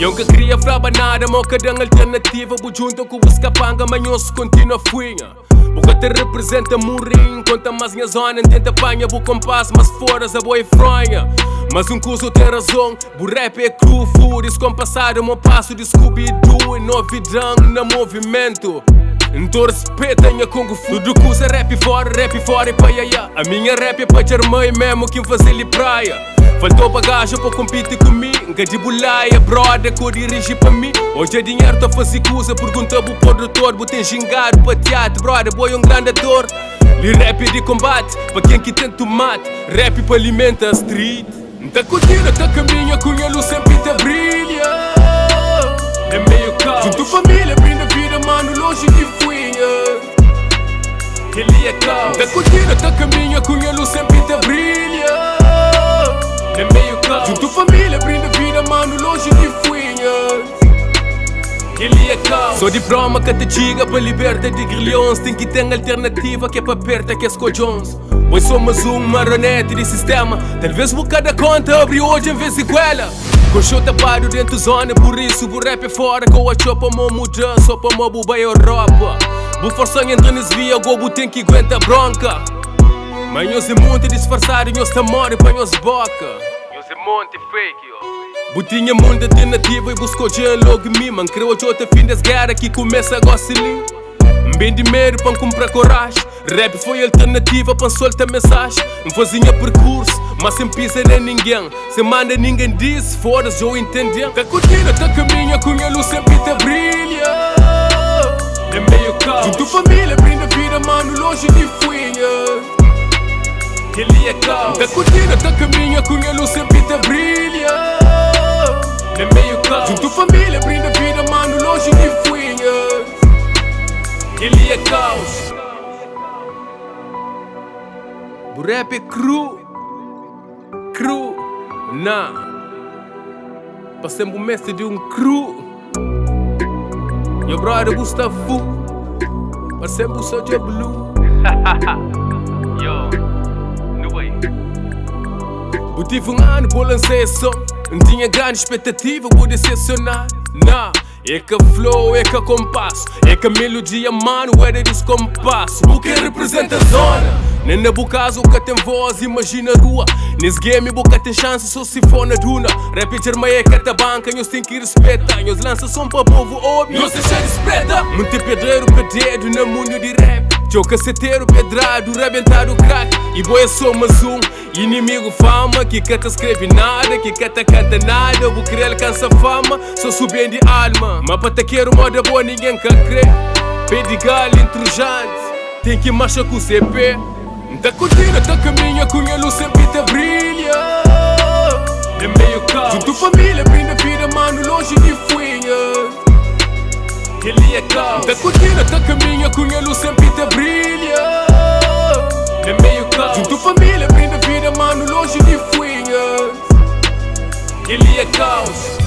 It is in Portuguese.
Eu nunca queria falar nada, mas cada alternativa. Vou junto com os capanga, manhoso continua fuinha. Boca te representa murim, conta mais minha zona, tenta apanha, vou compasso, mas fora a boa e fronha. Mas coisa tem razão, o rap é cru, fúria, compassado, meu passo de Scooby-Doo, novidão no movimento. Então respeita minha Kung Fu. Tudo coisa rap fora e paiaia. A minha rap é pra charmei mesmo que fazer lhe praia. Faltou bagagem pra competir comigo, nunca de bolaia, brother, que dirige pra mim. Hoje é dinheiro, tô a fazer coisa, pergunta pro produtor, botem gingado pra teatro, brother, boy um grande ator. Li rap de combate, pra quem que tenta mate, rap pra alimenta a street. Tá curtindo, tá caminha, com a luz sempre tá brilha. É meio caos, junto família, brinda vida, mano, longe de fuinha. Ele é caos, tá curtindo, tá caminha, com a luz sempre tá brilha. É meio caos, junto família, brinda vida, mano, longe de fuinha. Ele é caos. Sou de broma que te diga pra liberta de grilhões. Tem que ter alternativa que é pra perto que é escojões. Pois somos marionete de sistema. Talvez vou cada conta abrir hoje em vez de iguela. Com show tapado dentro da zona, por isso o rap é fora. Com a chopa mo muda, só pra mo buba Europa. Vou forçar entre nos via, gobo tem que aguentar bronca. Mas nós é muito disfarçado, nós tá morre pra nós boca. Nós é muito fake, yo. Botinha muita alternativa e buscou já logo em mim. Man, creu hoje outra fim das guerras que começa a gostar ali. Bem de dinheiro pra comprar coragem. Rap foi alternativa pra soltar mensagem. Não fazia percurso, mas sem pisa nem ninguém. Sem manda ninguém diz, foda-se, eu entendi. Tá curtindo, tá caminha, com a luz sempre tá brilha. É meio caos, junto família, brinda vida, mano, longe de fuinha. Ele é caos, tá curtindo, tá caminha, com a luz sempre tá brilha. É meio caos, junto família, brinda vida, mano, longe de fuinha. Ele é caos. O rap é cru, nah. Passamos o mestre de cru. Meu brother Gustavo, passamos o Soulja Blue. Yo, no way. Eu tive ano por lançar som. Não tinha grande expectativa, vou decepcionar. Nah. É que flow, é que compasso, é que melodia, mano, é de descompasso. O que representa a zona? Nem na caso que tem voz, imagina a rua. Nesse game boca tem chance, só se for na duna. Rap é que tá banca, nós tem que respeitar. Nós lança som pra povo óbvio, nós deixa de espreita. Muito pedreiro, dedo no mundo de rap. Teu caceteiro, pedrado, rebentado crack. E boia só mais inimigo fama. Que canta escreve nada, que canta nada. Vou querer alcançar fama, só subir de alma. Mas pra te quero moda boa ninguém quer crer. Pedigal intrujante, tem que marchar com o CP. Tá curtindo, tá caminha, com a luz sempre tá brilha. É meio caos, junto família, brinda vida, mano, longe de fuinha. Ele é caos, tá curtindo, tá caminha, com a luz sempre tá brilha. É meio caos, junto família, brinda vida, mano, longe de fuinha. Ele é caos.